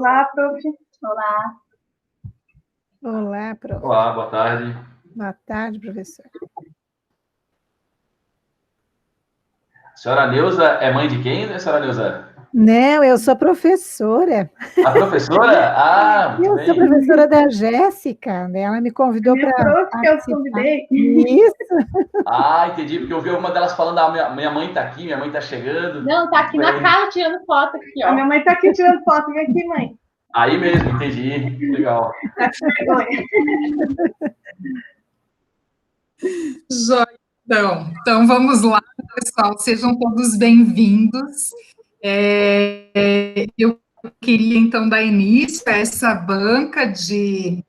Olá, prof. Olá. Olá, prof. Olá, boa tarde. Boa tarde, professor. Senhora Neuza é mãe de quem, né, senhora Neuza? Não, eu sou professora. A professora? Ah, muito Eu bem. sou professora da Jéssica, né? Ela me convidou para prof que eu participar. convidei. Isso. Ah, entendi, porque eu vi uma delas falando, minha mãe tá aqui, minha mãe tá chegando. Não, tá aqui Muito na bem. casa tirando foto aqui, ó. A minha mãe tá aqui tirando foto. Vem aqui, mãe. Aí mesmo, entendi. Legal. Tá com vergonha. Joia, então vamos lá, pessoal, sejam todos bem-vindos. Eu queria, então, dar início a essa banca de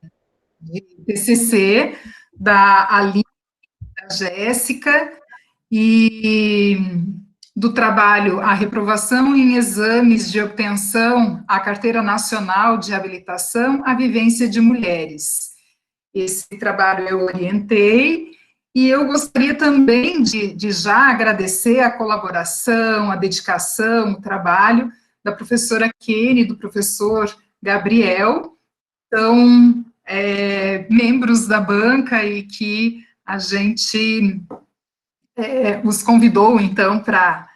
TCC da Aline, da Jéssica, e do trabalho A Reprovação em Exames de Obtenção à Carteira Nacional de Habilitação à Vivência de Mulheres. Esse trabalho eu orientei, e eu gostaria também de já agradecer a colaboração, a dedicação, o trabalho da professora Kene, do professor Gabriel, são membros da banca e que a gente os convidou, então, para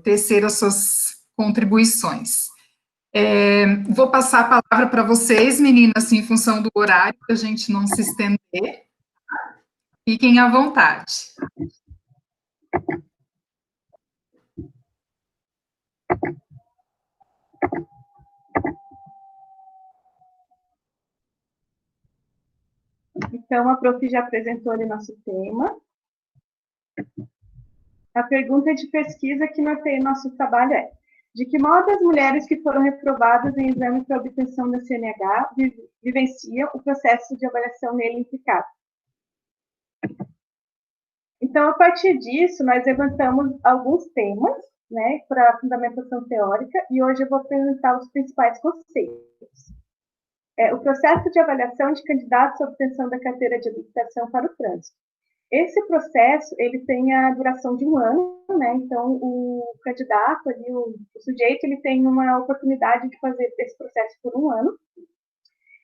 tecer as suas contribuições. Vou passar a palavra para vocês, meninas, em função do horário, para a gente não se estender. Fiquem à vontade. Então, a prof já apresentou ali nosso tema. A pergunta de pesquisa que norteia nosso trabalho é: de que modo as mulheres que foram reprovadas em exame para obtenção da CNH vivenciam o processo de avaliação nele implicado? Então, a partir disso, nós levantamos alguns temas, né, para a fundamentação teórica, e hoje eu vou apresentar os principais conceitos. O processo de avaliação de candidatos à obtenção da carteira de habilitação para o trânsito. Esse processo, ele tem a duração de 1 ano, né? Então, o candidato ali, o sujeito, ele tem uma oportunidade de fazer esse processo por 1 ano.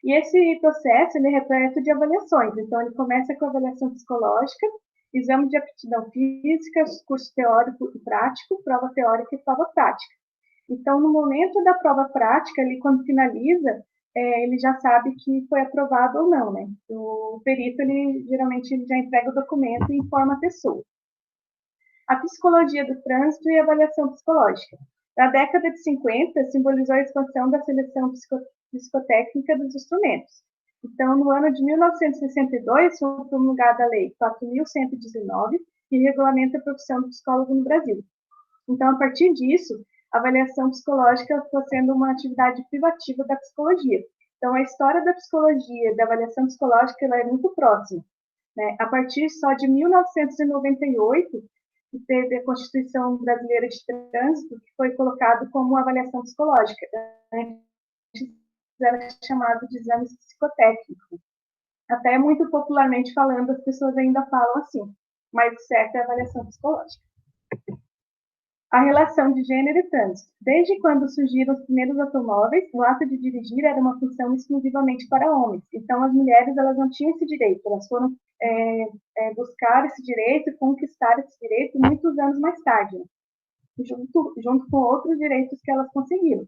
E esse processo, ele é repleto de avaliações. Então, ele começa com a avaliação psicológica, exame de aptidão física, curso teórico e prático, prova teórica e prova prática. Então, no momento da prova prática, ali, quando finaliza, ele já sabe que foi aprovado ou não, né? O perito, ele geralmente já entrega o documento e informa a pessoa. A psicologia do trânsito e avaliação psicológica. Na década de 50, simbolizou a expansão da seleção psicotécnica dos instrumentos. Então, no ano de 1962, foi promulgada a Lei 4.119, que regulamenta a profissão do psicólogo no Brasil. Então, a partir disso, a avaliação psicológica está sendo uma atividade privativa da psicologia. Então, a história da psicologia, da avaliação psicológica, ela é muito próxima, né? A partir só de 1998, que teve a Constituição Brasileira de Trânsito, que foi colocado como uma avaliação psicológica. Antes era chamado de exame psicotécnico. Até muito popularmente falando, as pessoas ainda falam assim, mas o certo é a avaliação psicológica. A relação de gênero e trânsito. Desde quando surgiram os primeiros automóveis, o ato de dirigir era uma função exclusivamente para homens. Então, as mulheres elas não tinham esse direito. Elas foram buscar esse direito e conquistar esse direito muitos anos mais tarde, né? junto com outros direitos que elas conseguiram.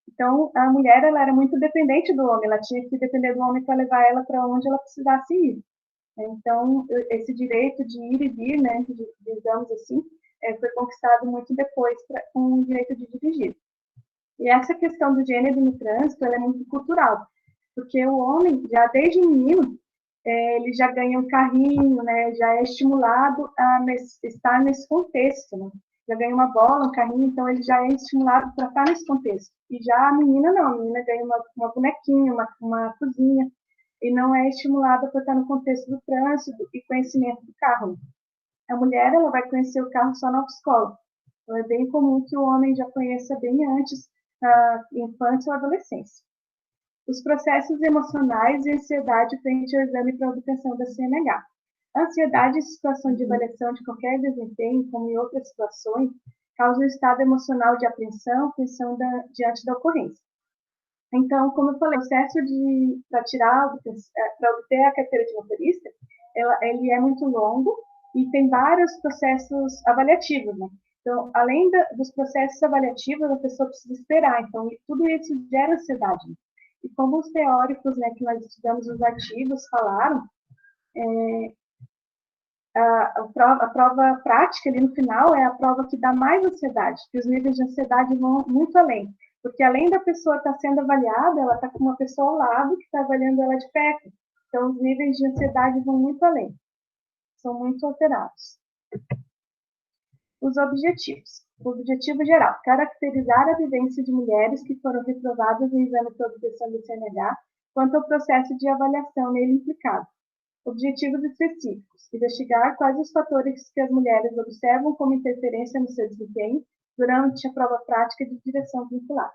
Então, a mulher ela era muito dependente do homem. Ela tinha que depender do homem para levar ela para onde ela precisasse ir. Então, esse direito de ir e vir, né, digamos assim, foi conquistado muito depois com o direito de dirigir. E essa questão do gênero no trânsito ela é muito cultural, porque o homem, já desde menino, ele já ganha um carrinho, né, já é estimulado a estar nesse contexto, né? Já ganha uma bola, um carrinho, então ele já é estimulado para estar nesse contexto. E já a menina não, a menina ganha uma bonequinha, uma cozinha, e não é estimulada para estar no contexto do trânsito e conhecimento do carro. A mulher ela vai conhecer o carro só na autoescola. Então, é bem comum que o homem já conheça bem antes a infância ou adolescência. Os processos emocionais e ansiedade frente ao exame para obtenção da CNH. A ansiedade em situação de avaliação de qualquer desempenho, como em outras situações, causa um estado emocional de apreensão, tensão diante da ocorrência. Então, como eu falei, o processo para obter a carteira de motorista, ele é muito longo e tem vários processos avaliativos, né? Então, além dos processos avaliativos, a pessoa precisa esperar. Então, tudo isso gera ansiedade. E como os teóricos, né, que nós estudamos os artigos falaram, a prova prática ali no final é a prova que dá mais ansiedade, que os níveis de ansiedade vão muito além. Porque além da pessoa estar sendo avaliada, ela está com uma pessoa ao lado que está avaliando ela de perto. Então, os níveis de ansiedade vão muito além. São muito alterados. Os objetivos. O objetivo geral, caracterizar a vivência de mulheres que foram reprovadas no exame de obtenção do CNH quanto ao processo de avaliação nele implicado. Objetivos específicos, investigar quais os fatores que as mulheres observam como interferência no seu desempenho durante a prova prática de direção vincular.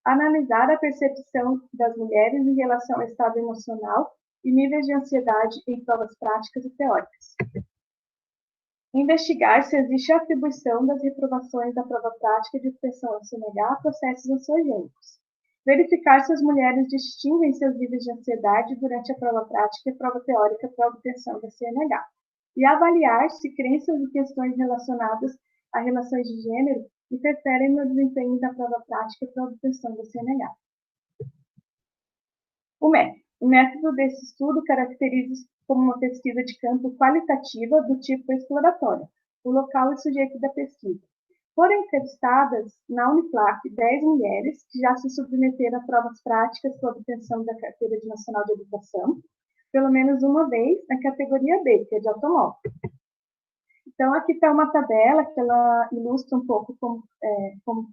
Analisar a percepção das mulheres em relação ao estado emocional e níveis de ansiedade em provas práticas e teóricas. Investigar se existe atribuição das reprovações da prova prática de obtenção do CNH a processos ansiogênicos. Verificar se as mulheres distinguem seus níveis de ansiedade durante a prova prática e a prova teórica para a obtenção da CNH. E avaliar se crenças e questões relacionadas a relações de gênero interferem no desempenho da prova prática para a obtenção da CNH. O método. O método desse estudo caracteriza-se como uma pesquisa de campo qualitativa do tipo exploratório, o local e sujeito da pesquisa. Foram entrevistadas na Uniplac 10 mulheres que já se submeteram a provas práticas para obtenção da Carteira Nacional de Habilitação, pelo menos uma vez na categoria B, que é de automóvel. Então, aqui está uma tabela que ela ilustra um pouco como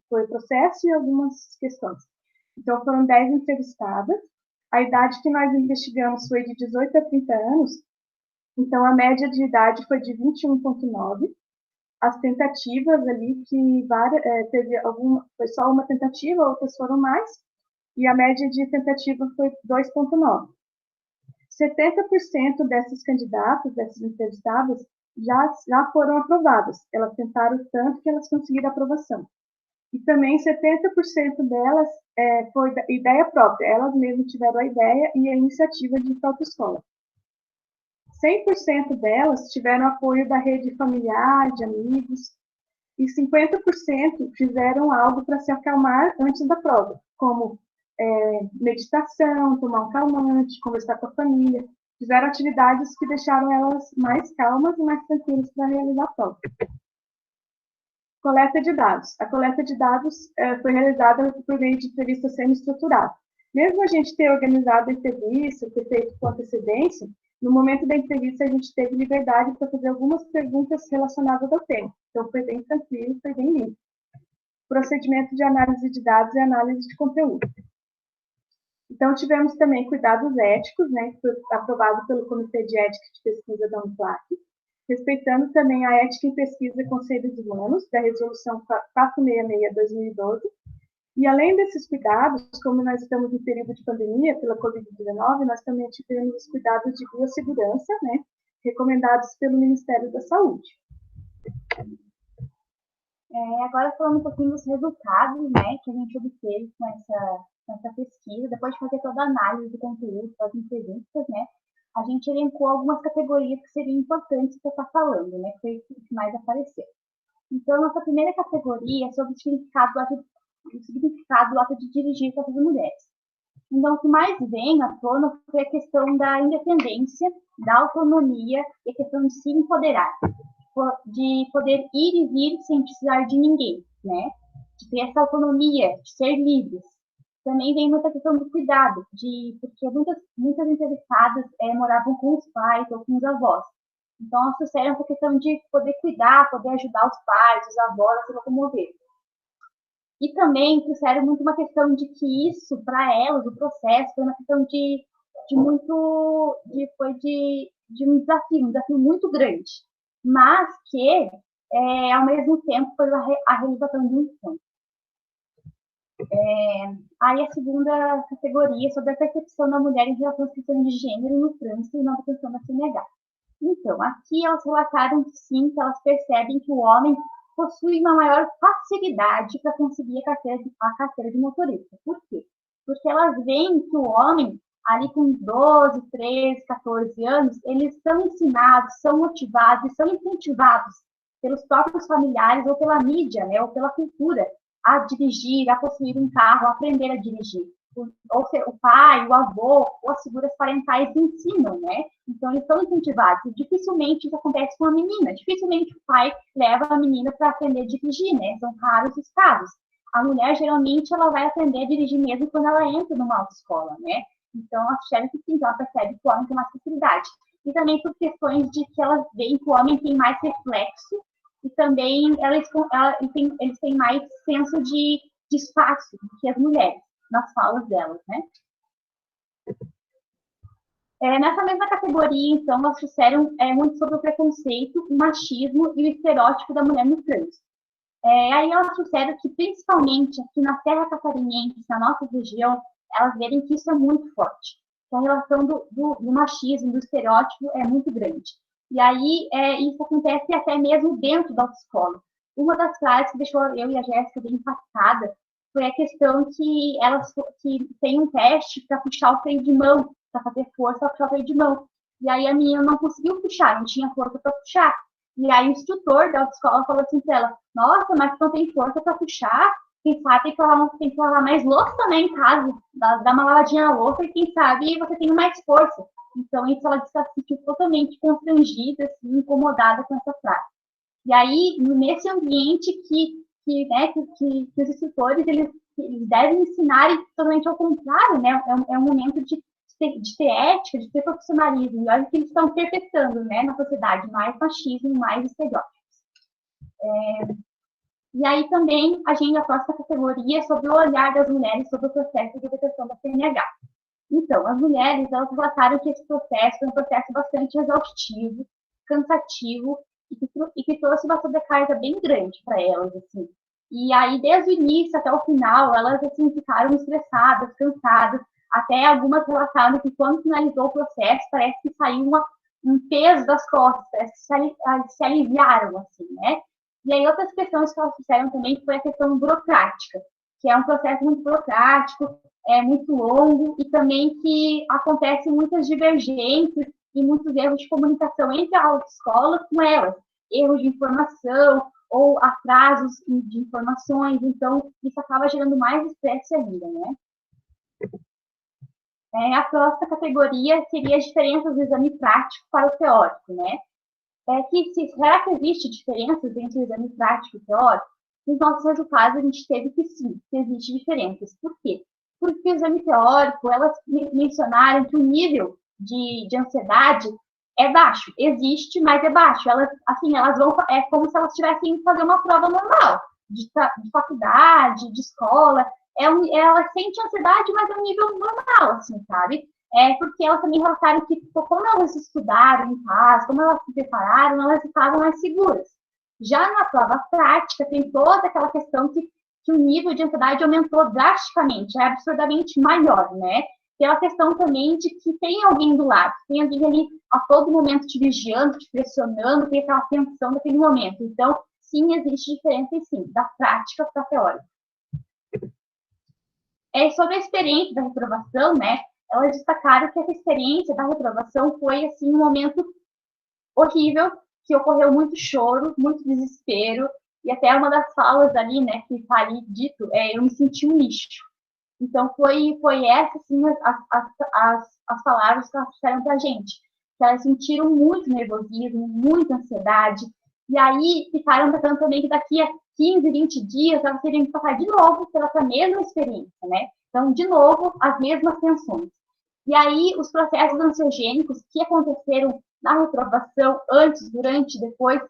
foi o processo e algumas questões. Então, foram 10 entrevistadas. A idade que nós investigamos foi de 18 a 30 anos. Então, a média de idade foi de 21,9. As tentativas ali, foi só uma tentativa, outras foram mais. E a média de tentativa foi 2,9. 70% dessas candidatas, dessas entrevistadas, já foram aprovadas. Elas tentaram tanto que elas conseguiram a aprovação. E também 70% delas foi ideia própria. Elas mesmas tiveram a ideia e a iniciativa de própria escola. 100% delas tiveram apoio da rede familiar, de amigos. E 50% fizeram algo para se acalmar antes da prova, como meditação, tomar um calmante, conversar com a família. Fizeram atividades que deixaram elas mais calmas e mais tranquilas para realizar a prova. Coleta de dados. A coleta de dados foi realizada por meio de entrevista semi-estruturada. Mesmo a gente ter organizado a entrevista, ter feito com antecedência, no momento da entrevista a gente teve liberdade para fazer algumas perguntas relacionadas ao tema. Então foi bem tranquilo, foi bem limpo. Procedimento de análise de dados e análise de conteúdo. Então tivemos também cuidados éticos, né, que foi aprovado pelo Comitê de Ética de Pesquisa da Uniplac, respeitando também a ética em pesquisa com seres humanos, da Resolução 466/2012. E além desses cuidados, como nós estamos em período de pandemia pela Covid-19, nós também tivemos os cuidados de biossegurança, né, recomendados pelo Ministério da Saúde. Agora falando um pouquinho dos resultados, né, que a gente obteve com essa pesquisa, depois de fazer toda a análise do conteúdo, das entrevistas, né, a gente elencou algumas categorias que seriam importantes para estar falando, né, que foi o que mais apareceu. Então, nossa primeira categoria é sobre o significado do ato de dirigir para as mulheres. Então, o que mais vem à tona foi a questão da independência, da autonomia e a questão de se empoderar, de poder ir e vir sem precisar de ninguém, né? De ter essa autonomia, de ser livres. Também vem muita questão do cuidado, porque muitas interessadas moravam com os pais ou com os avós. Então, elas trouxeram essa questão de poder cuidar, poder ajudar os pais, os avós a se locomover. E também trouxeram muito uma questão de que isso, para elas, o processo, foi uma questão de um desafio muito grande, mas que, ao mesmo tempo, foi a realização de um sonho. Aí a segunda categoria, sobre a percepção da mulher em relação às questões de gênero no trânsito e na obtenção da CNH. Então, aqui elas relataram que sim, que elas percebem que o homem possui uma maior facilidade para conseguir a carteira de motorista. Por quê? porque elas veem que o homem, ali com 12, 13, 14 anos, eles são ensinados, são motivados, são incentivados pelos próprios familiares ou pela mídia, né, ou pela cultura, a dirigir, a possuir um carro, a aprender a dirigir. Ou seja, o pai, o avô, ou as figuras parentais ensinam, né? Então, eles são incentivados. E dificilmente isso acontece com a menina. Dificilmente o pai leva a menina para aprender a dirigir, né? São raros os casos. A mulher, geralmente, ela vai aprender a dirigir mesmo quando ela entra numa autoescola, né? Então, a Shelly, sim, ela percebe que o homem tem mais facilidade. E também por questões de que elas veem que o homem tem mais reflexo e também eles têm mais senso de espaço do que as mulheres, nas falas delas, né? Nessa mesma categoria, então, nós trouxeram muito sobre o preconceito, o machismo e o estereótipo da mulher no trânsito. Aí elas trouxeram que, principalmente aqui na Serra Catarinense, na nossa região, elas verem que isso é muito forte. Que a relação do machismo, do estereótipo é muito grande. E aí, isso acontece até mesmo dentro da autoescola. Uma das frases que deixou eu e a Jéssica bem impactada foi a questão que que tem um teste para puxar o freio de mão, para fazer força para puxar o freio de mão. E aí a menina não conseguiu puxar, não tinha força para puxar. E aí o instrutor da autoescola falou assim para ela: nossa, mas não tem força para puxar? Quem sabe tem que lavar mais louça também em casa, dar uma lavadinha na louça e quem sabe você tem mais força. Então, isso ela se sentiu totalmente constrangida, assim, incomodada com essa frase. E aí, nesse ambiente que os instrutores eles devem ensinar totalmente ao contrário, né? É um momento de ter ética, de ter profissionalismo. E olha que eles estão perpetuando, né, na sociedade, mais machismo, mais estereótipos. E aí também a próxima categoria é sobre o olhar das mulheres sobre o processo de detecção da CNH. Então, as mulheres, elas relataram que esse processo é um processo bastante exaustivo, cansativo e que trouxe uma sobrecarga bem grande para elas, assim. E aí, desde o início até o final, elas, assim, ficaram estressadas, cansadas, até algumas relataram que quando finalizou o processo, parece que saiu um peso das costas, parece que se aliviaram, assim, né? E aí, outras questões que elas fizeram também foi a questão burocrática, que é um processo muito burocrático, muito longo e também que acontecem muitas divergências e muitos erros de comunicação entre a autoescola com elas, erros de informação ou atrasos de informações, então isso acaba gerando mais estresse ainda, né? A próxima categoria seria as diferenças do exame prático para o teórico, né? Será que existe diferenças entre o exame prático e o teórico? Nos nossos resultados, a gente teve que sim, que existe diferenças. Por quê? Porque o exame teórico, elas mencionaram que o nível de ansiedade é baixo. Existe, mas é baixo. Elas vão, como se elas tivessem que fazer uma prova normal, de faculdade, de escola. Elas sentem ansiedade, mas é um nível normal, assim, sabe? Porque elas também relataram que, como elas estudaram em casa, como elas se prepararam, elas estavam mais seguras. Já na prova prática, tem toda aquela questão que o nível de ansiedade aumentou drasticamente, é absurdamente maior, né? Pela questão também de que tem alguém do lado, tem alguém ali a todo momento te vigiando, te pressionando, tem aquela tensão naquele momento. Então, sim, existe diferença, sim, da prática para a teórica. Sobre a experiência da reprovação, né? Elas destacaram que essa experiência da reprovação foi, assim, um momento horrível, que ocorreu muito choro, muito desespero, e até uma das falas ali, né, que está ali dito, eu me senti um lixo. Então, foi essa, assim, as palavras que elas disseram para a gente, que elas sentiram muito nervosismo, muita ansiedade, e aí ficaram pensando também que daqui a 15, 20 dias elas teriam que passar de novo pela mesma experiência, né? Então, de novo, as mesmas tensões. E aí, os processos ansiogênicos que aconteceram na reprovação, antes, durante, depois,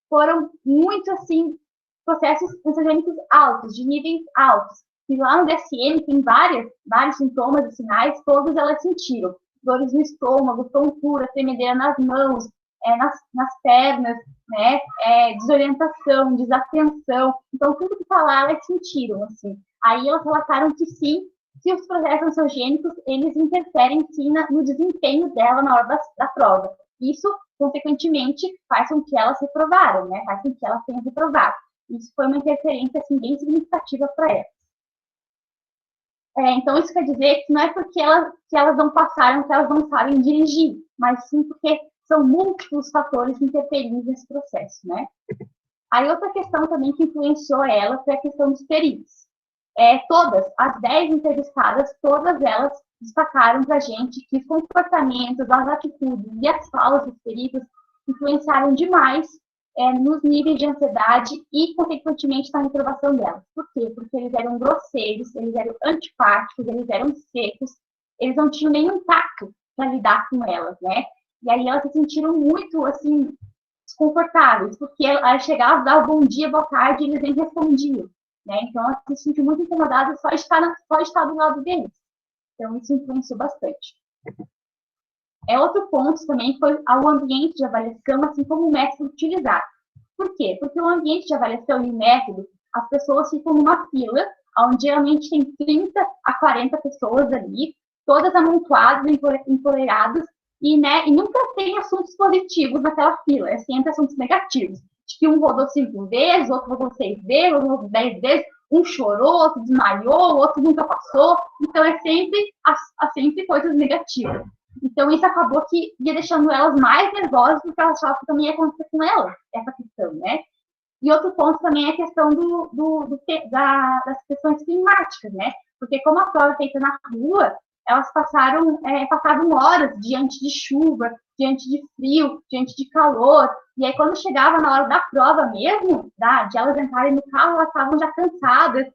foram muito, assim, processos ansiogênicos altos, de níveis altos. E lá no DSM tem vários sintomas e sinais, todos elas sentiram. Dores no estômago, tontura, tremedeira nas mãos, nas pernas, né? Desorientação, desatenção. Então, tudo que tá lá, elas sentiram, assim. Aí elas relataram que sim, que os processos ansiogênicos, eles interferem sim no desempenho dela na hora da prova. Isso, consequentemente, faz com que elas reprovaram, né? Faz com que elas tenham reprovado. Isso foi uma interferência, assim, bem significativa para elas. Então, isso quer dizer que não é porque que elas não passaram, que elas não sabem dirigir, mas sim porque são múltiplos fatores interferindo nesse processo, né? Aí, outra questão também que influenciou ela foi a questão dos peritos. Todas, as 10 entrevistadas, todas elas destacaram para a gente que os comportamentos, as atitudes e as falas dos peritos influenciaram demais nos níveis de ansiedade e, consequentemente, na reprovação delas. Por quê? Porque eles eram grosseiros, eles eram antipáticos, eles eram secos, eles não tinham nenhum tato para lidar com elas, né? E aí elas se sentiram muito, assim, desconfortáveis, porque elas chegavam, davam bom dia, boa tarde, e eles nem respondiam, né? Então, elas se sentiam muito incomodadas só de estar do lado deles. Então, isso influenciou bastante. Outro ponto também foi o ambiente de avaliação, assim como o método utilizado. Por quê? Porque o ambiente de avaliação e o método, as pessoas ficam numa fila, onde geralmente tem 30 a 40 pessoas ali, todas amontoadas, empoleradas, e nunca tem assuntos positivos naquela fila, é sempre assuntos negativos. De que um rodou 5 vezes, outro rodou 6 vezes, outro rodou 10 vezes, um chorou, outro desmaiou, outro nunca passou. Então, é sempre coisas negativas. Então, isso acabou que ia deixando elas mais nervosas, porque elas achavam que também ia acontecer com elas, essa questão, né? E outro ponto também é a questão das questões climáticas, né? Porque como a prova é feita na rua, elas passavam horas diante de chuva, diante de frio, diante de calor. E aí, quando chegava na hora da prova mesmo, de elas entrarem no carro, elas estavam já cansadas,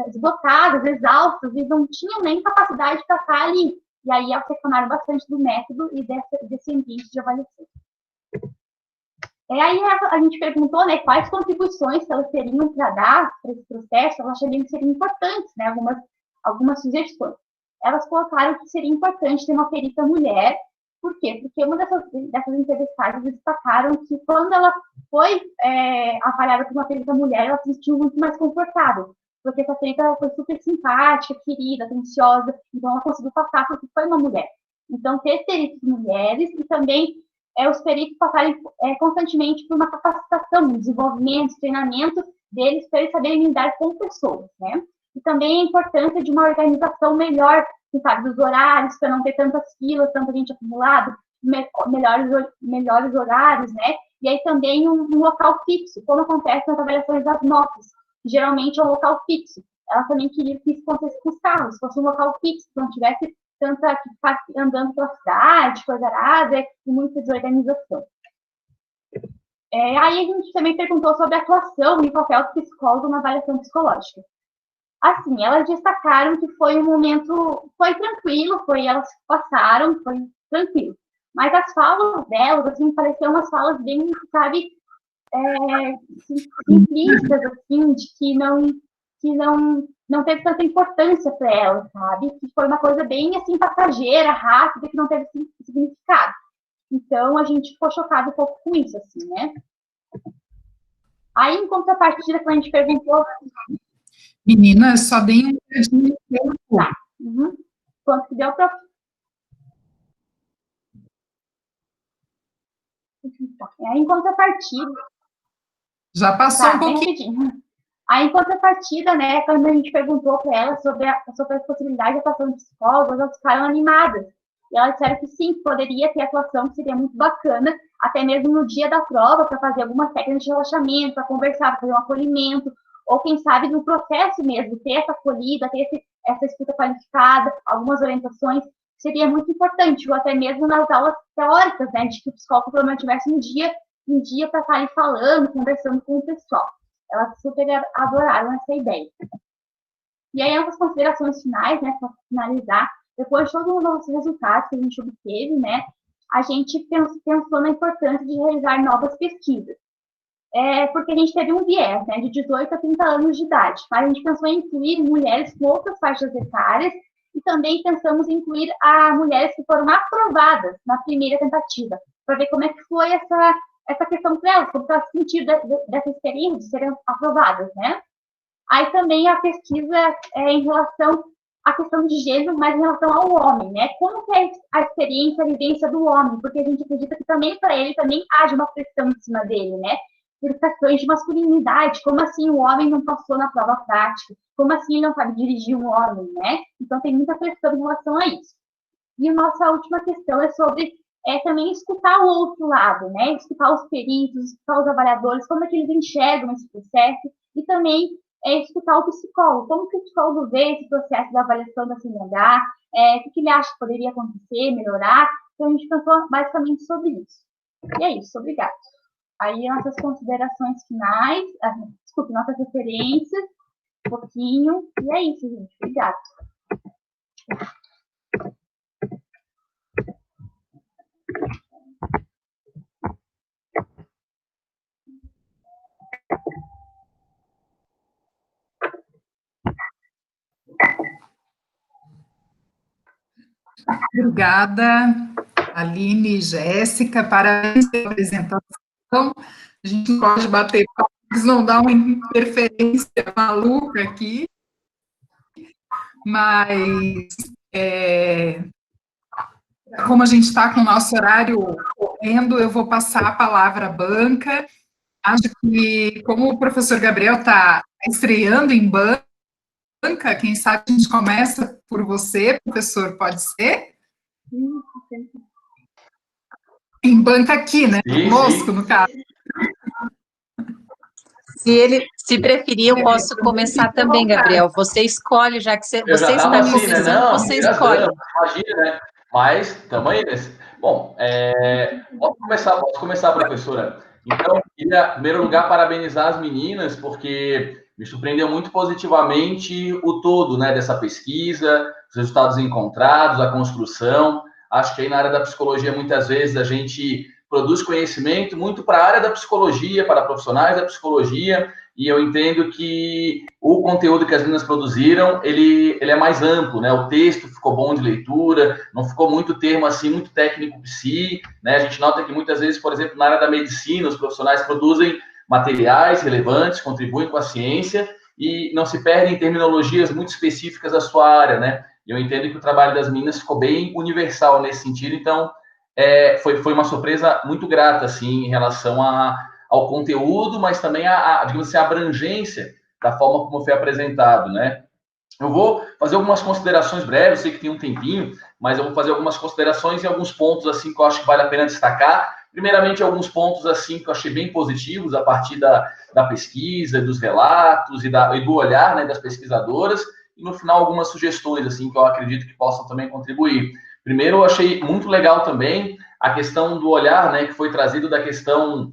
esgotadas, exaustas, e não tinham nem capacidade para estar ali. E aí, elas reclamaram bastante do método e desse ambiente de avaliação. Aí, a gente perguntou, né, quais contribuições que elas teriam para dar para esse processo. Elas achariam que seriam importantes, né, algumas sugestões. Elas colocaram que seria importante ter uma perita mulher. Por quê? Porque uma dessas entrevistadas destacaram que quando ela foi avaliada por uma perita mulher, ela se sentiu muito mais confortável. Porque essa perita foi super simpática, querida, atenciosa, então ela conseguiu passar porque foi uma mulher. Então, ter peritos mulheres e também os peritos passarem constantemente por uma capacitação, desenvolvimento, treinamento deles para eles saberem lidar com pessoas, né? E também a importância de uma organização melhor, sabe, dos horários, para não ter tantas filas, tanta gente acumulada, melhores horários, né? E aí também um local fixo, como acontece nas avaliações das notas, que geralmente é um local fixo. Ela também queria que isso acontecesse com os carros, fosse um local fixo, que não tivesse tanta que ficar andando pela cidade, coisa arada, e muita desorganização. Aí a gente também perguntou sobre a atuação e o papel do psicólogo na avaliação psicológica. Assim, elas destacaram que foi um momento, foi tranquilo, elas passaram, foi tranquilo. Mas as falas delas, assim, pareciam umas falas bem, sabe, simplistas, assim, de que não teve tanta importância para elas, sabe? Que foi uma coisa bem, assim, passageira, rápida, que não teve significado. Então, a gente ficou chocado um pouco com isso, assim, né? Aí, em contrapartida, quando a gente perguntou... Meninas, só deem um dedinho no tempo. Tá. Uhum. Quanto que deu para... Aí, em contrapartida... Já passou um pouquinho. Aí, em contrapartida, né, quando a gente perguntou para elas sobre a possibilidade de atuação de psicólogos, elas ficaram animadas. E elas disseram que sim, poderia ter atuação, que seria muito bacana, até mesmo no dia da prova, para fazer algumas técnicas de relaxamento, para conversar, para fazer um acolhimento, ou quem sabe no processo mesmo, ter essa acolhida, ter essa escuta qualificada, algumas orientações, seria muito importante, ou até mesmo nas aulas teóricas, né, de que o psicólogo pelo menos tivesse um dia para estar ali falando, conversando com o pessoal. Elas super adoraram essa ideia. E aí, essas considerações finais, né, para finalizar, depois de todos os nossos resultados que a gente obteve, né, a gente pensou na importância de realizar novas pesquisas. Porque a gente teve um viés, né, de 18 a 30 anos de idade, mas a gente pensou em incluir mulheres com outras faixas etárias e também pensamos em incluir mulheres que foram aprovadas na primeira tentativa, para ver como é que foi essa questão para elas, como elas sentiram dessa experiência de serem aprovadas, né? Aí também a pesquisa em relação à questão de gênero, mas em relação ao homem, né? Como que é a experiência, a vivência do homem? Porque a gente acredita que também para ele também haja uma pressão em cima dele, né? por questões de masculinidade. Como assim o homem não passou na prova prática? Como assim ele não sabe dirigir um homem, né? Então tem muita pressão em relação a isso. E a nossa última questão é sobre também escutar o outro lado, né? Escutar os peritos, escutar os avaliadores, como é que eles enxergam esse processo, e também escutar o psicólogo, como que o psicólogo vê esse processo da avaliação da CNH, o que ele acha que poderia acontecer, melhorar. Então a gente pensou basicamente sobre isso. E é isso, obrigada. Aí nossas considerações finais, desculpe, nossas referências, um pouquinho, e é isso, gente. Obrigada. Obrigada, Aline e Jéssica, parabéns pela apresentação. A gente não pode bater palmas, não dá uma interferência maluca aqui, mas como a gente está com o nosso horário correndo, eu vou passar a palavra à banca. Acho que, como o professor Gabriel está estreando em banca, quem sabe a gente começa por você, professor, pode ser? Em banca aqui, né? Conosco, no caso. Se preferir, eu posso começar também, Gabriel. Você escolhe, já que você está assim, começando, né? Não, você escolhe. Imagina, né? Mas, estamos aí nesse. Bom, posso começar, professora? Então, eu queria, em primeiro lugar, parabenizar as meninas, porque me surpreendeu muito positivamente o todo, né, dessa pesquisa, os resultados encontrados, a construção. Acho que aí na área da psicologia, muitas vezes, a gente produz conhecimento muito para a área da psicologia, para profissionais da psicologia, e eu entendo que o conteúdo que as meninas produziram, ele é mais amplo, né? O texto ficou bom de leitura, não ficou muito termo assim, muito técnico psi, né? A gente nota que muitas vezes, por exemplo, na área da medicina, os profissionais produzem materiais relevantes, contribuem com a ciência e não se perdem em terminologias muito específicas da sua área, né? Eu entendo que o trabalho das meninas ficou bem universal nesse sentido, então foi uma surpresa muito grata, assim, em relação ao conteúdo, mas também digamos assim, a abrangência da forma como foi apresentado, né? Eu vou fazer algumas considerações breves, sei que tem um tempinho, mas eu vou fazer algumas considerações e alguns pontos, assim, que eu acho que vale a pena destacar. Primeiramente, alguns pontos, assim, que eu achei bem positivos a partir da pesquisa, dos relatos e do olhar, né, das pesquisadoras, e no final algumas sugestões, assim, que eu acredito que possam também contribuir. Primeiro, eu achei muito legal também a questão do olhar, né, que foi trazido da questão,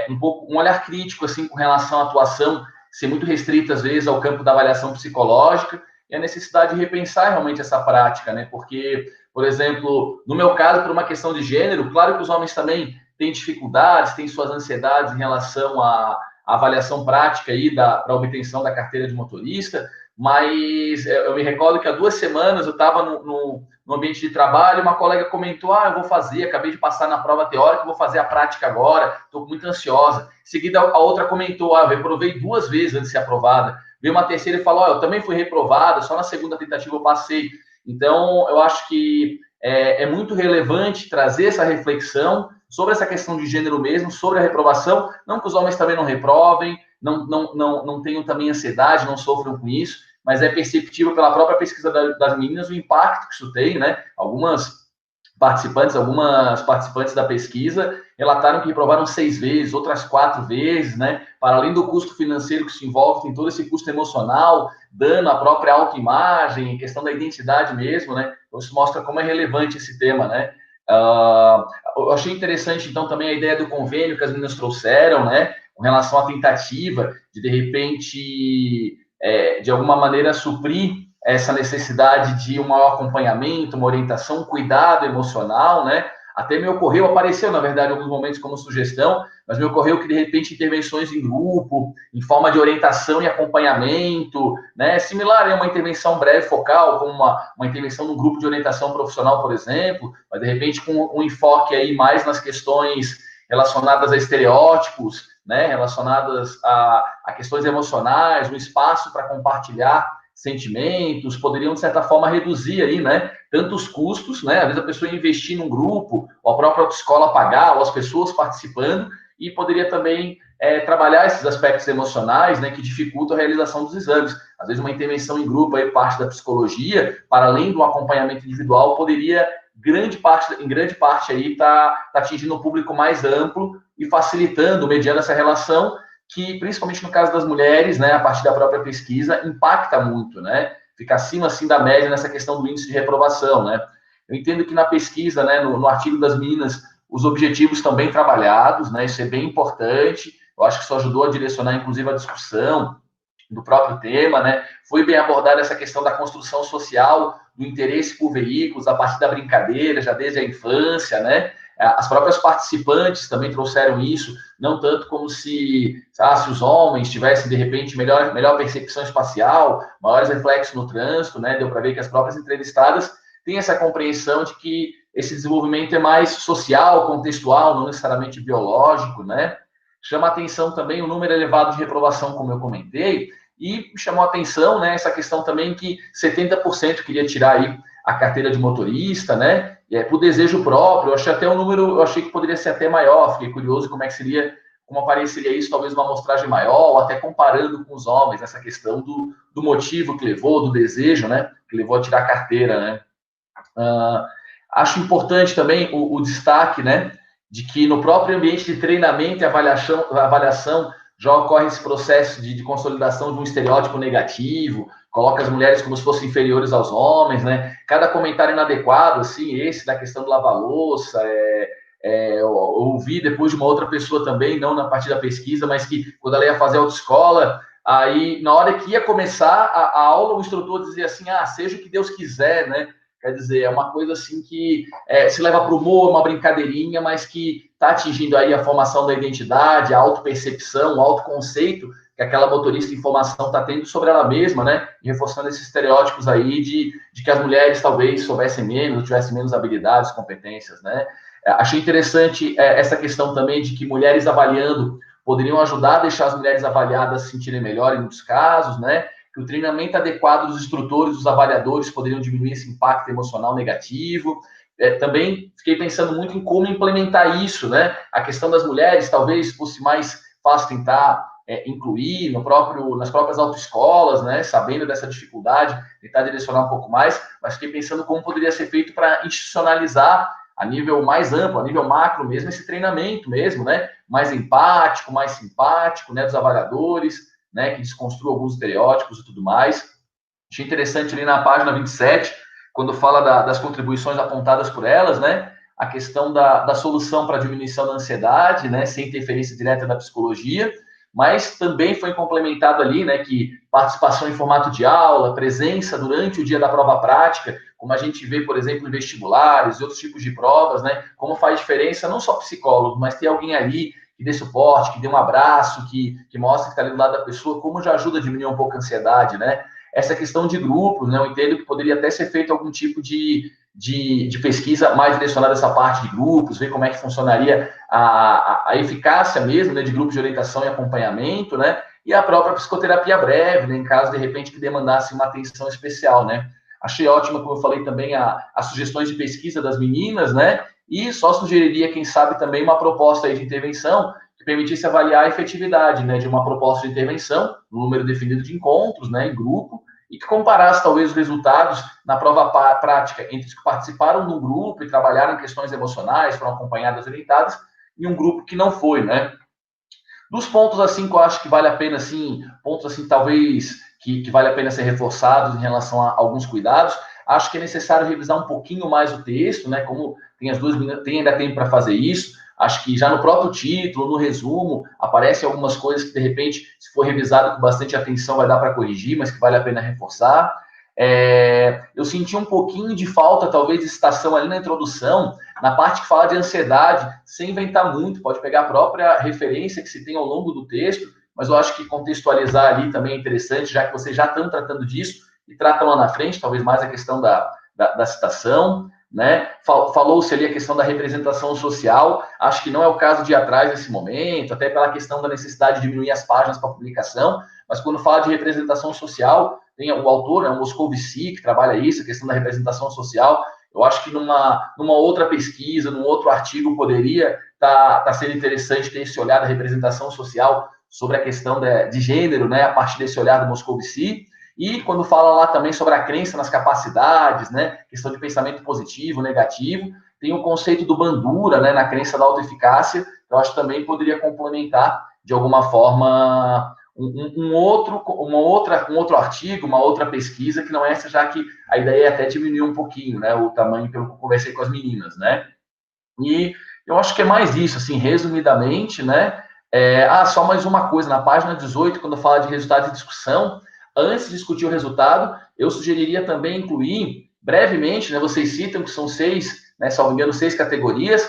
um olhar crítico, assim, com relação à atuação, ser muito restrita, às vezes, ao campo da avaliação psicológica, e a necessidade de repensar realmente essa prática, né, porque, por exemplo, no meu caso, por uma questão de gênero, claro que os homens também têm dificuldades, têm suas ansiedades em relação à avaliação prática aí para a obtenção da carteira de motorista, mas eu me recordo que há 2 semanas eu estava no ambiente de trabalho, uma colega comentou, eu vou fazer, acabei de passar na prova teórica, vou fazer a prática agora, estou muito ansiosa. Em seguida, a outra comentou, eu reprovei 2 vezes antes de ser aprovada. Veio uma terceira e falou, eu também fui reprovada, só na segunda tentativa eu passei. Então, eu acho que é muito relevante trazer essa reflexão sobre essa questão de gênero mesmo, sobre a reprovação, não que os homens também não reprovem, não tenham também ansiedade, não sofram com isso, mas é perceptível pela própria pesquisa das meninas o impacto que isso tem, né? Algumas participantes da pesquisa relataram que reprovaram 6 vezes, outras 4 vezes, né? Para além do custo financeiro que se envolve, tem todo esse custo emocional, dano à própria autoimagem, questão da identidade mesmo, né? Então, isso mostra como é relevante esse tema, né? Eu achei interessante, então, também a ideia do convênio que as meninas trouxeram, né? Com relação à tentativa de repente, de alguma maneira, suprir essa necessidade de um maior acompanhamento, uma orientação, um cuidado emocional, né? Até me ocorreu, apareceu, na verdade, em alguns momentos como sugestão, mas me ocorreu que, de repente, intervenções em grupo, em forma de orientação e acompanhamento, né? Similar a uma intervenção breve focal, como uma intervenção no grupo de orientação profissional, por exemplo, mas, de repente, com um enfoque aí mais nas questões relacionadas a estereótipos, né? Relacionadas a questões emocionais, um espaço para compartilhar sentimentos, poderiam, de certa forma, reduzir aí, né, tantos custos, né, às vezes a pessoa investir num grupo, ou a própria escola pagar, ou as pessoas participando, e poderia também trabalhar esses aspectos emocionais, né, que dificultam a realização dos exames. Às vezes uma intervenção em grupo, aí, parte da psicologia, para além do acompanhamento individual, poderia, em grande parte, aí, tá atingindo um público mais amplo e facilitando, mediando essa relação, que, principalmente no caso das mulheres, né, a partir da própria pesquisa, impacta muito, né? Fica acima, assim, da média nessa questão do índice de reprovação, né? Eu entendo que na pesquisa, né, no artigo das meninas, os objetivos estão bem trabalhados, né? Isso é bem importante. Eu acho que isso ajudou a direcionar, inclusive, a discussão do próprio tema, né? Foi bem abordada essa questão da construção social, do interesse por veículos, a partir da brincadeira, já desde a infância, né? As próprias participantes também trouxeram isso, não tanto como se os homens tivessem, de repente, melhor percepção espacial, maiores reflexos no trânsito, né? Deu para ver que as próprias entrevistadas têm essa compreensão de que esse desenvolvimento é mais social, contextual, não necessariamente biológico, né? Chama a atenção também o número elevado de reprovação, como eu comentei, e chamou a atenção, né, essa questão também que 70% queria tirar aí a carteira de motorista, né, por desejo próprio. Eu achei até um número, eu achei que poderia ser até maior, fiquei curioso como apareceria isso, talvez uma amostragem maior, ou até comparando com os homens, essa questão do motivo que levou, do desejo, né, que levou a tirar a carteira, né. Acho importante também o destaque, né, de que no próprio ambiente de treinamento e avaliação já ocorre esse processo de consolidação de um estereótipo negativo, coloca as mulheres como se fossem inferiores aos homens, né? Cada comentário inadequado, assim, esse da questão do lavar-louça, eu ouvi depois de uma outra pessoa também, não na parte da pesquisa, mas que quando ela ia fazer autoescola, aí na hora que ia começar a aula, o instrutor dizia assim, seja o que Deus quiser, né? Quer dizer, é uma coisa assim que se leva para o humor, uma brincadeirinha, mas que está atingindo aí a formação da identidade, a autopercepção, o autoconceito que aquela motorista em formação está tendo sobre ela mesma, né? E reforçando esses estereótipos aí de que as mulheres talvez soubessem menos, tivessem menos habilidades, competências, né? Achei interessante essa questão também de que mulheres avaliando poderiam ajudar a deixar as mulheres avaliadas se sentirem melhor em muitos casos, né? Que o treinamento adequado dos instrutores, dos avaliadores, poderiam diminuir esse impacto emocional negativo. Também fiquei pensando muito em como implementar isso, né? A questão das mulheres talvez fosse mais fácil tentar incluir nas próprias autoescolas, né? Sabendo dessa dificuldade, tentar direcionar um pouco mais, mas fiquei pensando como poderia ser feito para institucionalizar a nível mais amplo, a nível macro mesmo, esse treinamento mesmo, né? Mais empático, mais simpático, né? Dos avaliadores, né, que desconstrua alguns estereótipos e tudo mais. Achei interessante ali na página 27, quando fala das contribuições apontadas por elas, né, a questão da solução para a diminuição da ansiedade, né, sem interferência direta da psicologia, mas também foi complementado ali, né, que participação em formato de aula, presença durante o dia da prova prática, como a gente vê, por exemplo, em vestibulares e outros tipos de provas, né, como faz diferença não só psicólogo, mas ter alguém ali que dê suporte, que dê um abraço, que mostre que está ali do lado da pessoa, como já ajuda a diminuir um pouco a ansiedade, né? Essa questão de grupos, né? Eu entendo que poderia até ser feito algum tipo de pesquisa mais direcionada a essa parte de grupos, ver como é que funcionaria a eficácia mesmo, né, de grupos de orientação e acompanhamento, né? E a própria psicoterapia breve, né, em caso, de repente, que demandasse uma atenção especial, né? Achei ótima, como eu falei também, as sugestões de pesquisa das meninas, né? E só sugeriria, quem sabe, também uma proposta aí de intervenção que permitisse avaliar a efetividade, né, de uma proposta de intervenção, no número definido de encontros, né, em grupo, e que comparasse, talvez, os resultados na prova prática entre os que participaram no grupo e trabalharam em questões emocionais, foram acompanhadas e orientadas, e um grupo que não foi, né? Dos pontos, assim, que eu acho que vale a pena, assim, pontos, assim, talvez, que vale a pena ser reforçados em relação a alguns cuidados, acho que é necessário revisar um pouquinho mais o texto, né, como tem as duas meninas, ainda tempo para fazer isso. Acho que já no próprio título, no resumo, aparecem algumas coisas que, de repente, se for revisado com bastante atenção, vai dar para corrigir, mas que vale a pena reforçar. Eu senti um pouquinho de falta, talvez, de citação ali na introdução, na parte que fala de ansiedade, sem inventar muito, pode pegar a própria referência que se tem ao longo do texto, mas eu acho que contextualizar ali também é interessante, já que vocês já estão tratando disso, e tratam lá na frente, talvez mais a questão da citação, né? Falou-se ali a questão da representação social, acho que não é o caso de ir atrás nesse momento, até pela questão da necessidade de diminuir as páginas para publicação, mas quando fala de representação social, tem o autor, né, o Moscovici, que trabalha isso, a questão da representação social. Eu acho que numa outra pesquisa, num outro artigo, poderia tá sendo interessante ter esse olhar da representação social sobre a questão de gênero, né, a partir desse olhar do Moscovici. E quando fala lá também sobre a crença nas capacidades, né, questão de pensamento positivo, negativo, tem o conceito do Bandura, né, na crença da autoeficácia, eu acho que também poderia complementar, de alguma forma, um outro artigo, uma outra pesquisa, que não é essa, já que a ideia é até diminuir um pouquinho, né, o tamanho, pelo que eu conversei com as meninas, né. E eu acho que é mais isso, assim, resumidamente, né. Só mais uma coisa, na página 18, quando fala de resultados de discussão, antes de discutir o resultado, eu sugeriria também incluir, brevemente, né, vocês citam que são 6, né, salvo engano, 6 categorias,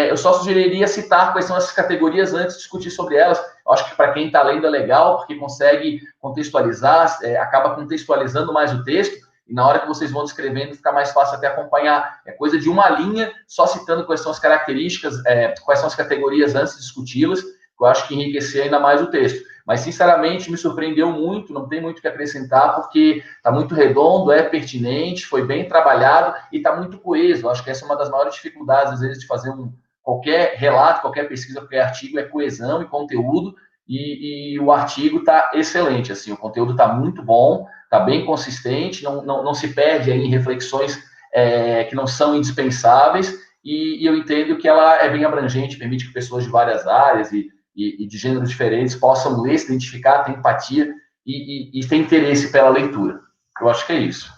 eu só sugeriria citar quais são essas categorias antes de discutir sobre elas. Eu acho que para quem está lendo é legal, porque consegue contextualizar, acaba contextualizando mais o texto, e na hora que vocês vão descrevendo, fica mais fácil até acompanhar. É coisa de uma linha, só citando quais são as características, quais são as categorias antes de discuti-las, que eu acho que enriquecer ainda mais o texto. Mas, sinceramente, me surpreendeu muito, não tem muito o que acrescentar, porque está muito redondo, é pertinente, foi bem trabalhado e está muito coeso. Eu acho que essa é uma das maiores dificuldades, às vezes, de fazer qualquer relato, qualquer pesquisa, qualquer artigo, é coesão e conteúdo, e o artigo está excelente, assim, o conteúdo está muito bom, está bem consistente, não se perde aí em reflexões que não são indispensáveis, e eu entendo que ela é bem abrangente, permite que pessoas de várias áreas e de gêneros diferentes possam ler, se identificar, ter empatia e ter interesse pela leitura. Eu acho que é isso.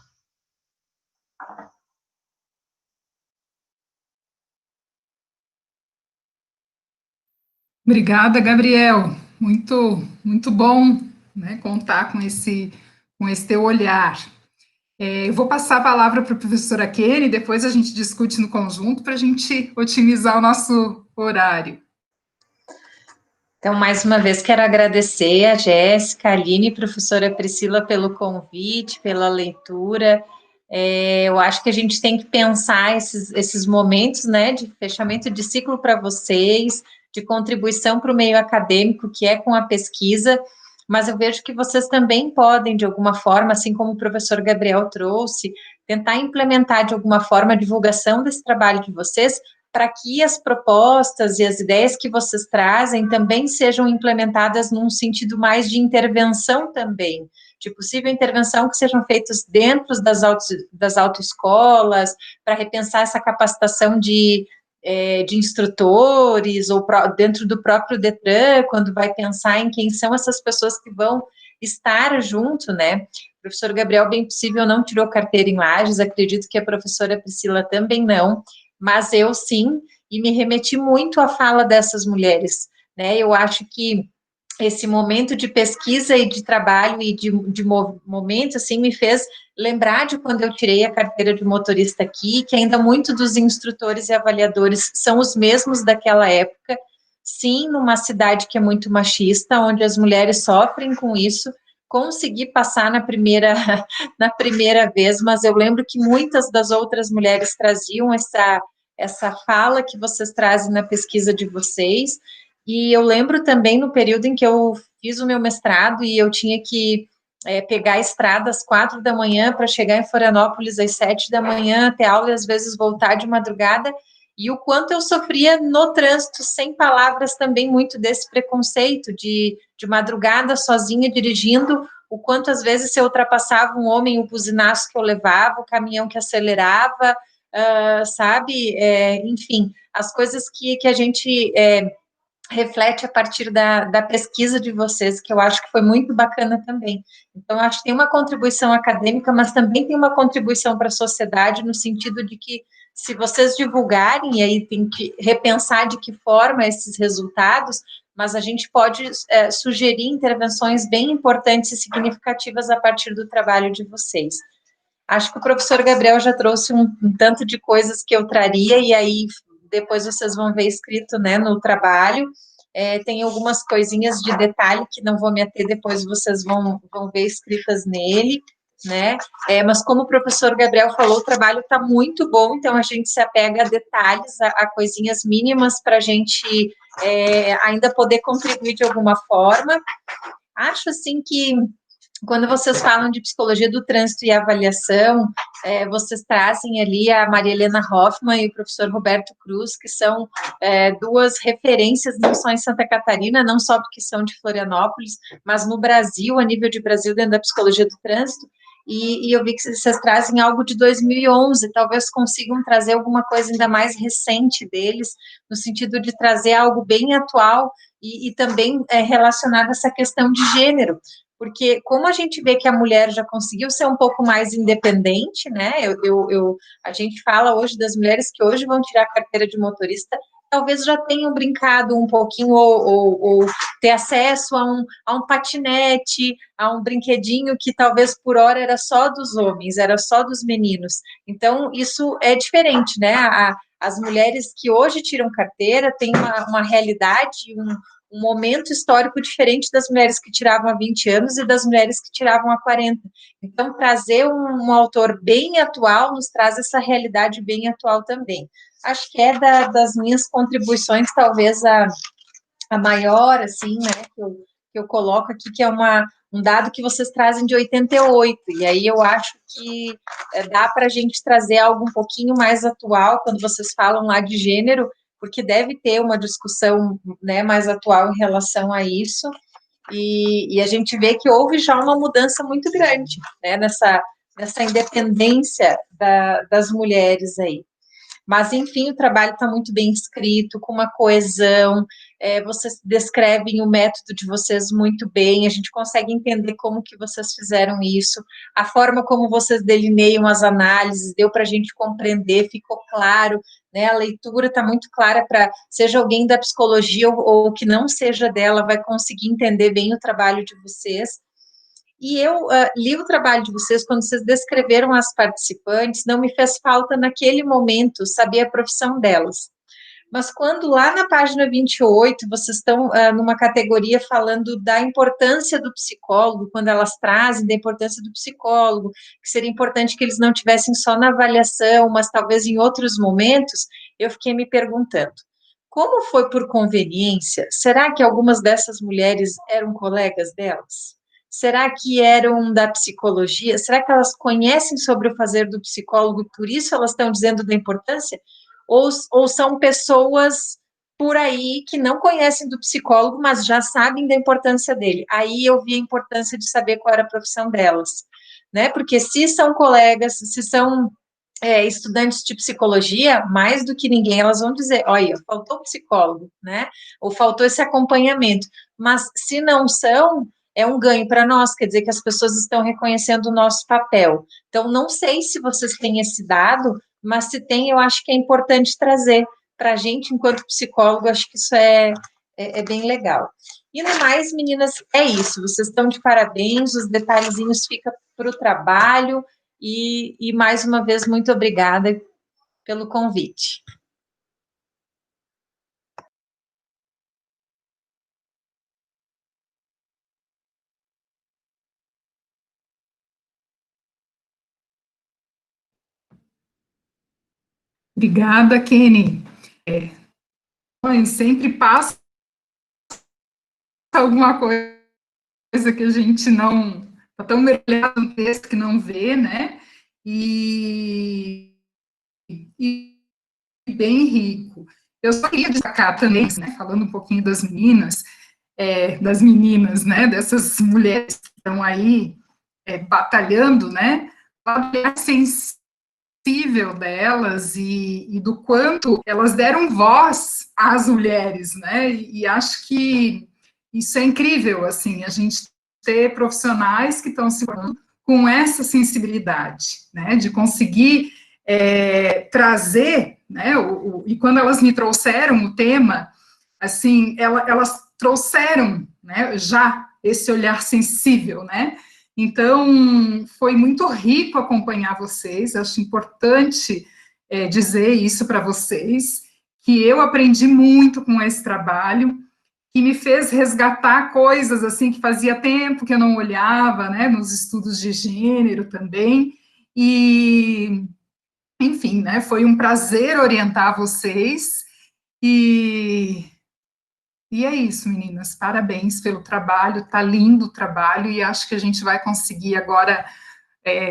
Obrigada, Gabriel. Muito bom, né, contar com esse teu olhar. Eu vou passar a palavra para a professora Kene, depois a gente discute no conjunto para a gente otimizar o nosso horário. Então, mais uma vez, quero agradecer a Jéssica, a Aline e a professora Priscila pelo convite, pela leitura. Eu acho que a gente tem que pensar esses momentos, né, de fechamento de ciclo para vocês, de contribuição para o meio acadêmico, que é com a pesquisa, mas eu vejo que vocês também podem, de alguma forma, assim como o professor Gabriel trouxe, tentar implementar de alguma forma a divulgação desse trabalho de vocês, para que as propostas e as ideias que vocês trazem também sejam implementadas num sentido mais de intervenção também, de possível intervenção que sejam feitas dentro das autoescolas, para repensar essa capacitação de instrutores, ou dentro do próprio Detran, quando vai pensar em quem são essas pessoas que vão estar junto, né? O professor Gabriel, bem possível, não tirou carteira em Lages, acredito que a professora Priscila também não, mas eu sim, e me remeti muito à fala dessas mulheres, né? Eu acho que esse momento de pesquisa e de trabalho e de momento, assim, me fez lembrar de quando eu tirei a carteira de motorista aqui, que ainda muito dos instrutores e avaliadores são os mesmos daquela época, sim, numa cidade que é muito machista, onde as mulheres sofrem com isso, consegui passar na primeira vez, mas eu lembro que muitas das outras mulheres traziam essa fala que vocês trazem na pesquisa de vocês, e eu lembro também no período em que eu fiz o meu mestrado e eu tinha que pegar a estrada às 4 da manhã para chegar em Florianópolis às 7 da manhã, ter aula e às vezes voltar de madrugada, e o quanto eu sofria no trânsito, sem palavras, também muito desse preconceito de madrugada sozinha dirigindo, o quanto às vezes se eu ultrapassava um homem, o buzinaço que eu levava, o caminhão que acelerava, sabe, enfim, as coisas que a gente reflete a partir da pesquisa de vocês, que eu acho que foi muito bacana também. Então, eu acho que tem uma contribuição acadêmica, mas também tem uma contribuição para a sociedade, no sentido de que, se vocês divulgarem, e aí tem que repensar de que forma esses resultados, mas a gente pode sugerir intervenções bem importantes e significativas a partir do trabalho de vocês. Acho que o professor Gabriel já trouxe um tanto de coisas que eu traria, e aí depois vocês vão ver escrito, né, no trabalho. Tem algumas coisinhas de detalhe que não vou me ater, depois vocês vão ver escritas nele, né, mas como o professor Gabriel falou, o trabalho está muito bom, então a gente se apega a detalhes, a coisinhas mínimas para a gente ainda poder contribuir de alguma forma. Acho, assim, que quando vocês falam de psicologia do trânsito e avaliação, vocês trazem ali a Maria Helena Hoffmann e o professor Roberto Cruz, que são duas referências não só em Santa Catarina, não só porque são de Florianópolis, mas no Brasil, a nível de Brasil, dentro da psicologia do trânsito, e eu vi que vocês trazem algo de 2011, talvez consigam trazer alguma coisa ainda mais recente deles, no sentido de trazer algo bem atual e também relacionado a essa questão de gênero, porque como a gente vê que a mulher já conseguiu ser um pouco mais independente, né, a gente fala hoje das mulheres que hoje vão tirar a carteira de motorista, talvez já tenham brincado um pouquinho ou ter acesso a um patinete, a um brinquedinho que talvez por hora era só dos homens, era só dos meninos. Então, isso é diferente, né? As mulheres que hoje tiram carteira têm uma realidade, um momento histórico diferente das mulheres que tiravam há 20 anos e das mulheres que tiravam há 40. Então, trazer um autor bem atual nos traz essa realidade bem atual também. Acho que é das minhas contribuições, talvez a maior, assim, né, que eu coloco aqui, que é um dado que vocês trazem de 88, e aí eu acho que dá para a gente trazer algo um pouquinho mais atual, quando vocês falam lá de gênero, porque deve ter uma discussão, né, mais atual em relação a isso, e a gente vê que houve já uma mudança muito grande, né, nessa independência das mulheres aí. Mas, enfim, o trabalho está muito bem escrito, com uma coesão, vocês descrevem o método de vocês muito bem, a gente consegue entender como que vocês fizeram isso, a forma como vocês delineiam as análises, deu para a gente compreender, ficou claro, né, a leitura está muito clara para, seja alguém da psicologia ou que não seja dela, vai conseguir entender bem o trabalho de vocês. E eu li o trabalho de vocês, quando vocês descreveram as participantes, não me fez falta naquele momento saber a profissão delas. Mas quando lá na página 28, vocês estão numa categoria falando da importância do psicólogo, quando elas trazem da importância do psicólogo, que seria importante que eles não tivessem só na avaliação, mas talvez em outros momentos, eu fiquei me perguntando, como foi por conveniência? Será que algumas dessas mulheres eram colegas delas? Será que eram da psicologia? Será que elas conhecem sobre o fazer do psicólogo e por isso elas estão dizendo da importância? Ou são pessoas por aí que não conhecem do psicólogo, mas já sabem da importância dele? Aí eu vi a importância de saber qual era a profissão delas, né? Porque se são colegas, se são estudantes de psicologia, mais do que ninguém, elas vão dizer, olha, faltou psicólogo, né? Ou faltou esse acompanhamento. Mas se não são, é um ganho para nós, quer dizer que as pessoas estão reconhecendo o nosso papel. Então, não sei se vocês têm esse dado, mas se tem, eu acho que é importante trazer para a gente, enquanto psicólogo, acho que isso é bem legal. E no mais, meninas, é isso, vocês estão de parabéns, os detalhezinhos ficam para o trabalho, e mais uma vez, muito obrigada pelo convite. Obrigada, Kenny. Sempre passa alguma coisa que a gente não está tão mergulhado no texto que não vê, né? E bem rico. Eu só queria destacar também, né, falando um pouquinho das meninas, né, dessas mulheres que estão aí batalhando, né, o olhar sensível delas e do quanto elas deram voz às mulheres, né, e acho que isso é incrível, assim, a gente ter profissionais que estão se formando com essa sensibilidade, né, de conseguir trazer, né, e quando elas me trouxeram o tema, assim, elas trouxeram, né, já esse olhar sensível, né, então foi muito rico acompanhar vocês, acho importante dizer isso para vocês, que eu aprendi muito com esse trabalho, que me fez resgatar coisas, assim, que fazia tempo que eu não olhava, né, nos estudos de gênero também, e enfim, né, foi um prazer orientar vocês, e E é isso, meninas. Parabéns pelo trabalho. Tá lindo o trabalho e acho que a gente vai conseguir agora